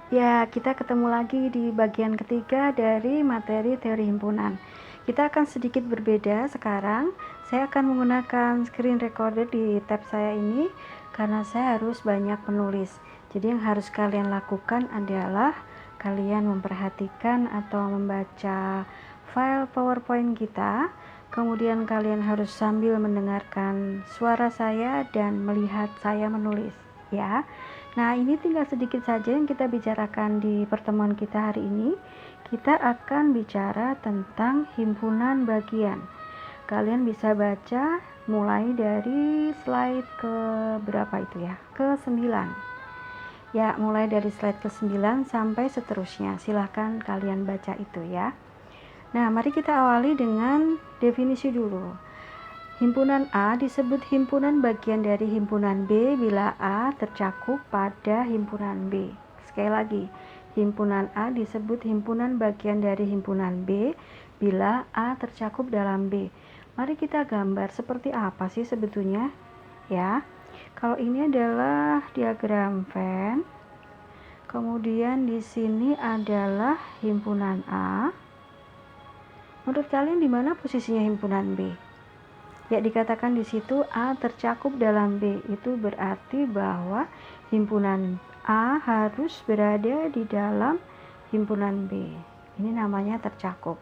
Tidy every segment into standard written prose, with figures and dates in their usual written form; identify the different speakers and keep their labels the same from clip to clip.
Speaker 1: Ya, kita ketemu lagi di bagian ketiga dari materi teori himpunan. Kita akan sedikit berbeda sekarang. Saya akan menggunakan screen recorder di tab saya ini karena saya harus banyak menulis. Jadi yang harus kalian lakukan adalah kalian memperhatikan atau membaca file PowerPoint kita. Kemudian kalian harus sambil mendengarkan suara saya dan melihat saya menulis, ya. Nah, ini tinggal sedikit saja yang kita bicarakan di pertemuan kita hari ini. Kita akan bicara tentang himpunan bagian. Kalian bisa baca mulai dari slide ke berapa itu ya? Ke 9. Ya, mulai dari slide ke 9 sampai seterusnya. Silahkan kalian baca itu ya. Nah, mari kita awali dengan definisi dulu. Himpunan A disebut himpunan bagian dari himpunan B bila A tercakup pada himpunan B. Sekali lagi, himpunan A disebut himpunan bagian dari himpunan B bila A tercakup dalam B. Mari kita gambar seperti apa sih sebetulnya? Ya, kalau ini adalah diagram Venn. Kemudian di sini adalah himpunan A. Menurut kalian di mana posisinya himpunan B? Ya, dikatakan di situ A tercakup dalam B. Itu berarti bahwa himpunan A harus berada di dalam himpunan B. Ini namanya tercakup.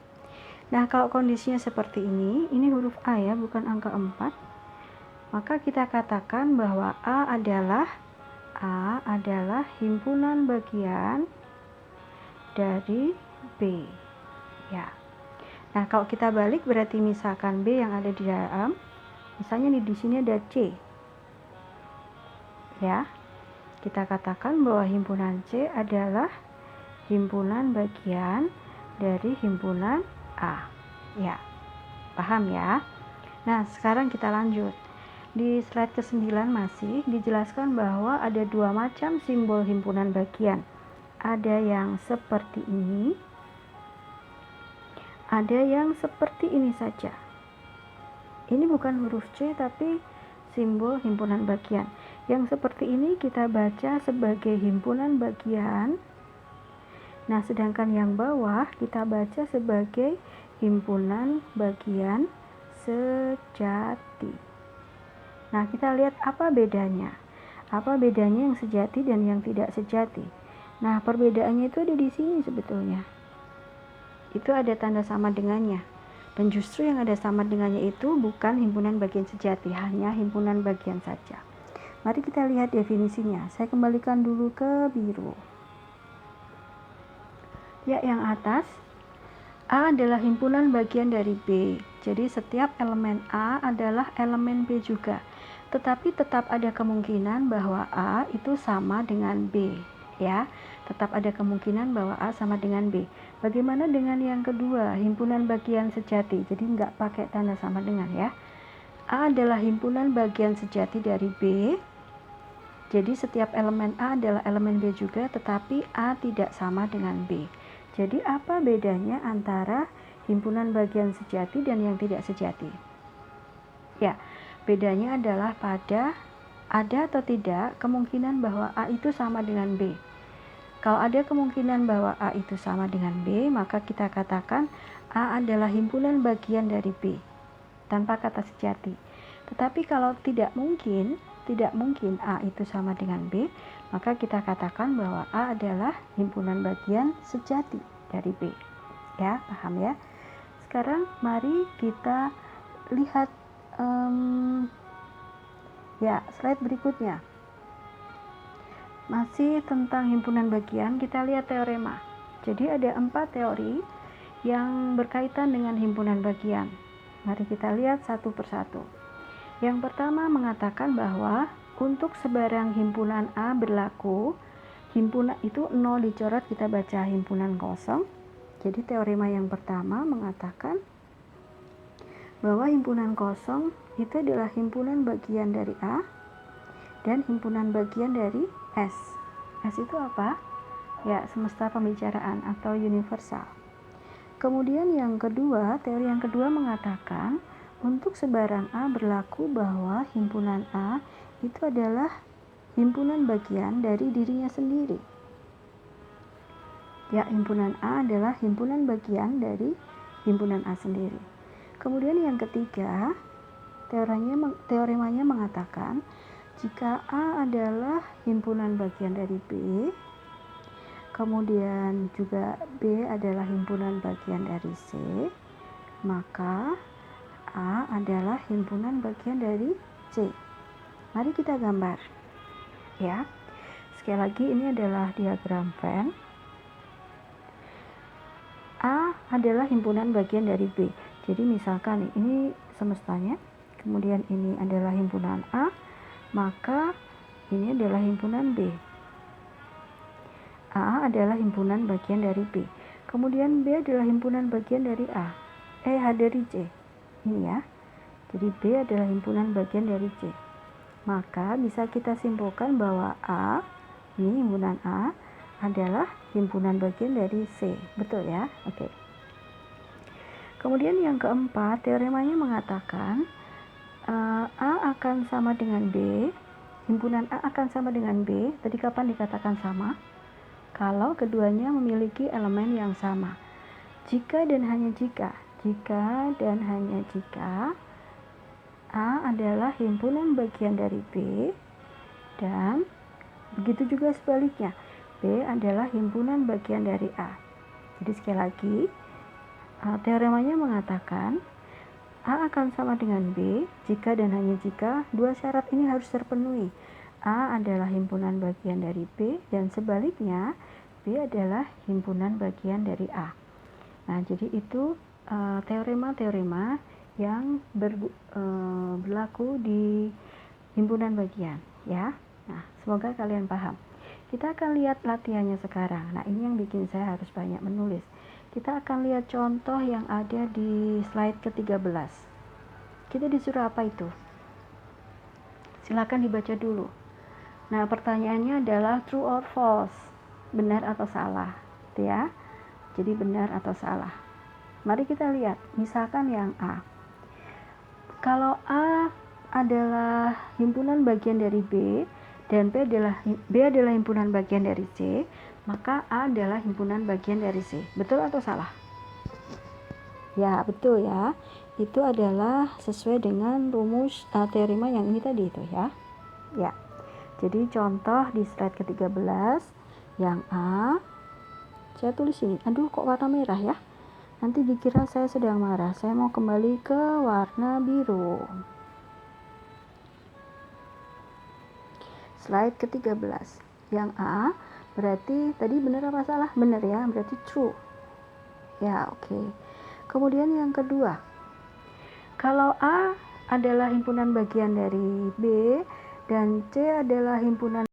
Speaker 1: Nah, kalau kondisinya seperti ini huruf A ya, bukan angka 4. Maka kita katakan bahwa A adalah himpunan bagian dari B. Ya. Nah, kalau kita balik berarti misalkan B yang ada di dalam, misalnya di sini ada C. Ya. Kita katakan bahwa himpunan C adalah himpunan bagian dari himpunan A. Ya. Paham ya? Nah, sekarang kita lanjut. Di slide ke-9 masih dijelaskan bahwa ada dua macam simbol himpunan bagian. Ada yang seperti ini, ada yang seperti ini saja. Ini bukan huruf C tapi simbol himpunan bagian. Yang seperti ini kita baca sebagai himpunan bagian. Nah, sedangkan yang bawah kita baca sebagai himpunan bagian sejati. Nah, kita lihat apa bedanya. Apa bedanya yang sejati dan yang tidak sejati. Nah, perbedaannya itu ada di sini sebetulnya. Itu ada tanda sama dengannya. Dan justru yang ada sama dengannya itu bukan himpunan bagian sejati, hanya himpunan bagian saja. Mari kita lihat definisinya. Saya kembalikan dulu ke biru. Ya, yang atas, A adalah himpunan bagian dari B. Jadi setiap elemen A adalah elemen B juga. Tetapi tetap ada kemungkinan bahwa A itu sama dengan B. Ya, tetap ada kemungkinan bahwa A sama dengan B. Bagaimana dengan yang kedua, himpunan bagian sejati? Jadi nggak pakai tanda sama dengan ya. A adalah himpunan bagian sejati dari B. Jadi setiap elemen A adalah elemen B juga, tetapi A tidak sama dengan B. Jadi apa bedanya antara himpunan bagian sejati dan yang tidak sejati? Ya, bedanya adalah pada ada atau tidak kemungkinan bahwa A itu sama dengan B. Kalau ada kemungkinan bahwa A itu sama dengan B, maka kita katakan A adalah himpunan bagian dari B, tanpa kata sejati. Tetapi kalau tidak mungkin A itu sama dengan B, maka kita katakan bahwa A adalah himpunan bagian sejati dari B. Ya, paham ya? Sekarang mari kita lihat slide berikutnya. Masih tentang himpunan bagian, kita lihat teorema. Jadi ada 4 teori yang berkaitan dengan himpunan bagian. Mari kita lihat satu persatu. Yang pertama mengatakan bahwa untuk sebarang himpunan A berlaku, himpunan itu 0 dicoret, kita baca himpunan kosong. Jadi teorema yang pertama mengatakan bahwa himpunan kosong itu adalah himpunan bagian dari A dan himpunan bagian dari S. S itu apa? Ya, semesta pembicaraan atau universal. Kemudian yang kedua, teori yang kedua mengatakan untuk sebarang A berlaku bahwa himpunan A itu adalah himpunan bagian dari dirinya sendiri. Ya, himpunan A adalah himpunan bagian dari himpunan A sendiri. Kemudian yang ketiga, teoremanya mengatakan jika A adalah himpunan bagian dari B, kemudian juga B adalah himpunan bagian dari C, maka A adalah himpunan bagian dari C. Mari kita gambar. Ya. Sekali lagi, ini adalah diagram Venn. A adalah himpunan bagian dari B. Jadi misalkan ini semestanya, kemudian ini adalah himpunan A, maka ini adalah himpunan B. A adalah himpunan bagian dari B. Kemudian B adalah himpunan bagian dari A. A dari C. Ini ya. Jadi B adalah himpunan bagian dari C. Maka bisa kita simpulkan bahwa A, ini himpunan A, adalah himpunan bagian dari C. Betul ya? Oke. Kemudian yang keempat, teoremanya mengatakan A akan sama dengan B. Himpunan A akan sama dengan B. Tadi kapan dikatakan sama? Kalau keduanya memiliki elemen yang sama. Jika dan hanya jika A adalah himpunan bagian dari B, dan begitu juga sebaliknya, B adalah himpunan bagian dari A. Jadi sekali lagi, teoremanya mengatakan A akan sama dengan B jika dan hanya jika dua syarat ini harus terpenuhi. A adalah himpunan bagian dari B dan sebaliknya B adalah himpunan bagian dari A. Nah, jadi itu teorema-teorema yang berlaku di himpunan bagian ya. Nah, semoga kalian paham. Kita akan lihat latihannya sekarang. Nah, ini yang bikin saya harus banyak menulis. Kita akan lihat contoh yang ada di slide ke-13. Kita disuruh apa itu? Silakan dibaca dulu. Nah, pertanyaannya adalah true or false, benar atau salah, gitu ya. Jadi benar atau salah. Mari kita lihat, misalkan yang A. Kalau A adalah himpunan bagian dari B dan B adalah himpunan bagian dari C, maka A adalah himpunan bagian dari C. Betul atau salah? Ya, betul ya. Itu adalah sesuai dengan rumus teorema yang ini tadi itu ya. Ya. Jadi contoh di slide ke-13 yang A, saya tulis ini. Aduh, kok warna merah ya? Nanti dikira saya sedang marah. Saya mau kembali ke warna biru. Slide ke-13. Yang A berarti tadi benar apa salah? Benar ya, berarti true. Ya, oke. Kemudian yang kedua. Kalau A adalah himpunan bagian dari B dan C adalah himpunan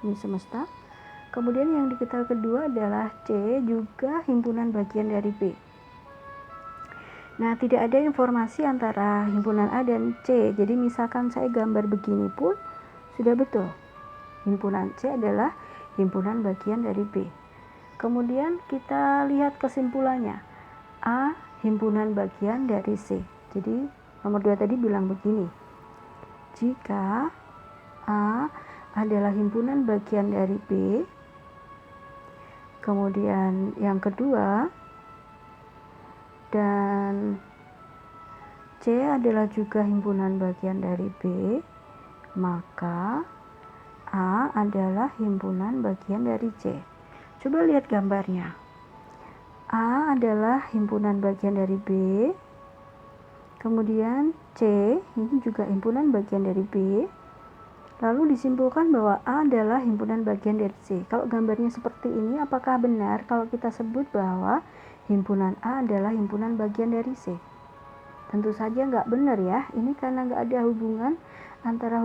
Speaker 1: ini semesta. Kemudian yang diketahui kedua adalah C juga himpunan bagian dari B. Nah, tidak ada informasi antara himpunan A dan C. Jadi misalkan saya gambar begini pun sudah betul. Himpunan C adalah himpunan bagian dari B. Kemudian kita lihat kesimpulannya. A himpunan bagian dari C. Jadi nomor 2 tadi bilang begini. Jika A adalah himpunan bagian dari B, kemudian yang kedua, dan C adalah juga himpunan bagian dari B, maka A adalah himpunan bagian dari C. Coba lihat gambarnya. A adalah himpunan bagian dari B, kemudian C ini juga himpunan bagian dari B, lalu disimpulkan bahwa A adalah himpunan bagian dari C. Kalau gambarnya seperti ini, apakah benar kalau kita sebut bahwa himpunan A adalah himpunan bagian dari C? Tentu saja nggak benar ya. Ini karena nggak ada hubungan antara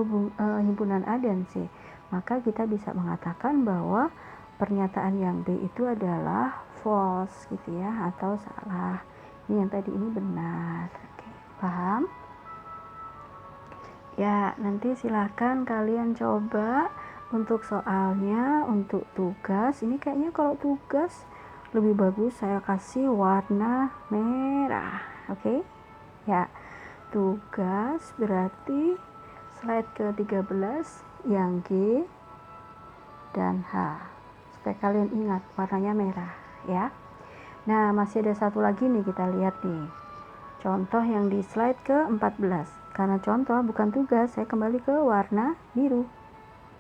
Speaker 1: himpunan A dan C. Maka kita bisa mengatakan bahwa pernyataan yang B itu adalah false gitu ya, atau salah. Ini yang tadi ini benar. Oke, paham? Ya, nanti silahkan kalian coba untuk soalnya, untuk tugas. Ini kayaknya kalau tugas lebih bagus saya kasih warna merah. Oke? Ya, tugas berarti slide ke-13 yang G dan H. Supaya kalian ingat warnanya merah, ya. Nah, masih ada satu lagi nih, kita lihat nih. Contoh yang di slide ke-14. Karena contoh bukan tugas, saya kembali ke warna biru.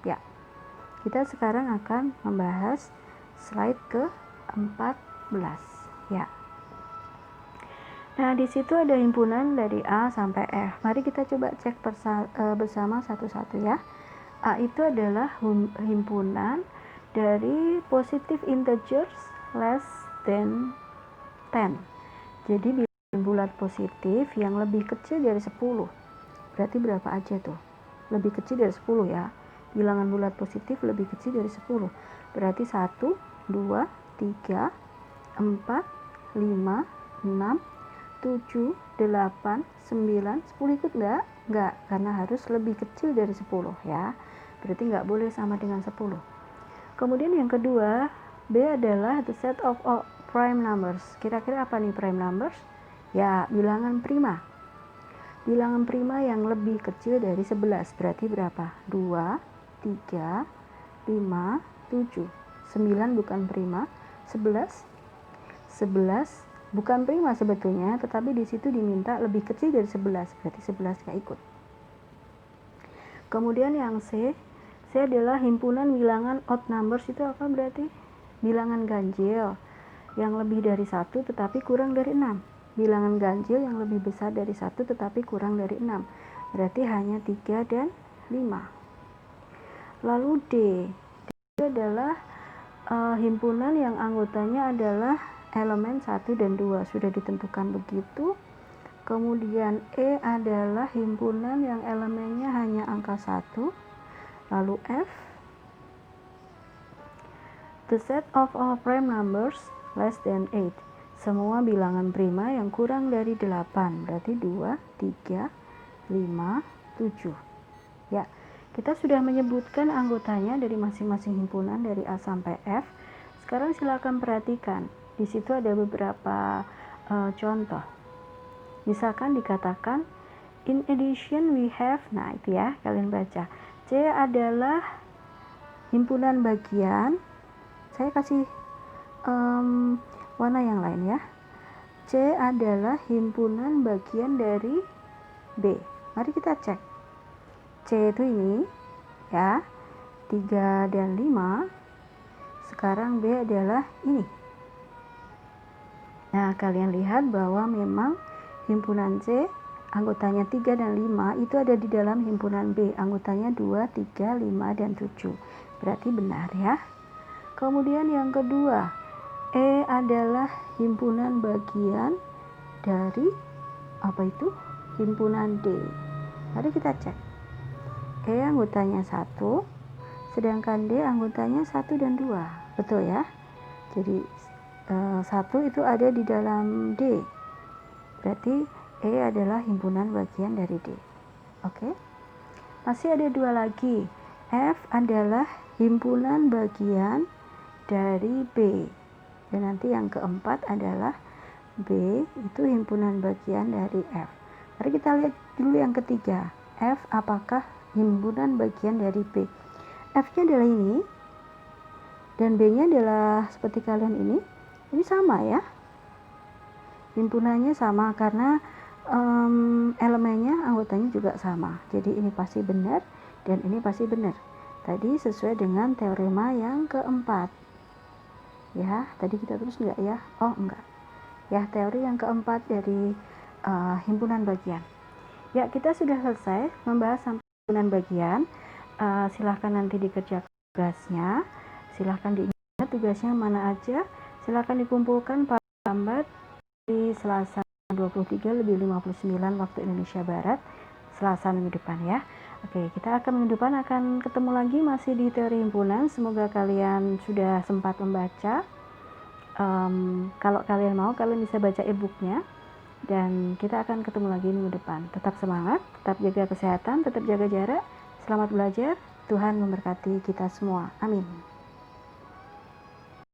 Speaker 1: Ya, kita sekarang akan membahas slide ke-14. Ya. Nah, di situ ada himpunan dari A sampai F. Mari kita coba cek bersama satu-satu ya. A itu adalah himpunan dari positive integers less than 10. Jadi bilangan bulat positif yang lebih kecil dari 10. Berarti berapa aja tuh? Lebih kecil dari 10 ya. Bilangan bulat positif lebih kecil dari 10. Berarti 1, 2, 3, 4, 5, 6, 7, 8, 9, 10 ikut enggak? Enggak, karena harus lebih kecil dari 10 ya. Berarti enggak boleh sama dengan 10. Kemudian yang kedua, B adalah the set of all prime numbers. Kira-kira apa nih prime numbers? Ya, bilangan prima. Bilangan prima yang lebih kecil dari 11. Berarti berapa? 2, 3, 5, 7. 9 bukan prima. 11 bukan prima sebetulnya, tetapi di situ diminta lebih kecil dari 11. Berarti 11 nggak ikut. Kemudian yang C adalah himpunan bilangan odd numbers. Itu apa berarti? Bilangan ganjil yang lebih dari 1 tetapi kurang dari 6. Bilangan ganjil yang lebih besar dari 1 tetapi kurang dari 6. Berarti hanya 3 dan 5. Lalu D itu adalah himpunan yang anggotanya adalah elemen 1 dan 2. Sudah ditentukan begitu. Kemudian E adalah himpunan yang elemennya hanya angka 1. Lalu F, the set of all prime numbers less than 8. Semua bilangan prima yang kurang dari 8. Berarti 2, 3, 5, 7. Ya, kita sudah menyebutkan anggotanya dari masing-masing himpunan dari A sampai F. Sekarang silakan perhatikan. Di situ ada beberapa contoh. Misalkan dikatakan in addition we have, nah itu ya, kalian baca. C adalah himpunan bagian. Saya kasih warna yang lain ya. C adalah himpunan bagian dari B. Mari kita cek. C itu ini ya, 3 dan 5. Sekarang B adalah ini. Nah, kalian lihat bahwa memang himpunan C anggotanya 3 dan 5 itu ada di dalam himpunan B, anggotanya 2, 3, 5, dan 7. Berarti benar ya. Kemudian yang kedua, E adalah himpunan bagian dari apa itu? Himpunan D. Mari kita cek. E anggotanya 1, sedangkan D anggotanya 1 dan 2. Betul ya? Jadi 1 itu ada di dalam D. Berarti E adalah himpunan bagian dari D. Oke? Masih ada 2 lagi. F adalah himpunan bagian dari B. Dan nanti yang keempat adalah B itu himpunan bagian dari F. Mari kita lihat dulu yang ketiga. F apakah himpunan bagian dari B? F-nya adalah ini dan B-nya adalah seperti kalian ini. Ini sama ya. Himpunannya sama karena elemennya, anggotanya juga sama. Jadi ini pasti benar dan ini pasti benar. Tadi sesuai dengan teorema yang keempat. Ya, tadi kita terus enggak ya? Oh, enggak. Ya, teori yang keempat dari himpunan bagian. Ya, kita sudah selesai membahas sampai himpunan bagian. Silahkan nanti dikerjakan tugasnya. Silahkan diingat tugasnya mana aja. Silahkan dikumpulkan pada lambat di Selasa 23:59 waktu Indonesia Barat, Selasa minggu depan ya. Oke, kita akan minggu depan akan ketemu lagi masih di teori himpunan. Semoga kalian sudah sempat membaca. Kalau kalian mau, kalian bisa baca e-booknya. dan kita akan ketemu lagi minggu depan. Tetap semangat, tetap jaga kesehatan, tetap jaga jarak. Selamat belajar. Tuhan memberkati kita semua. Amin.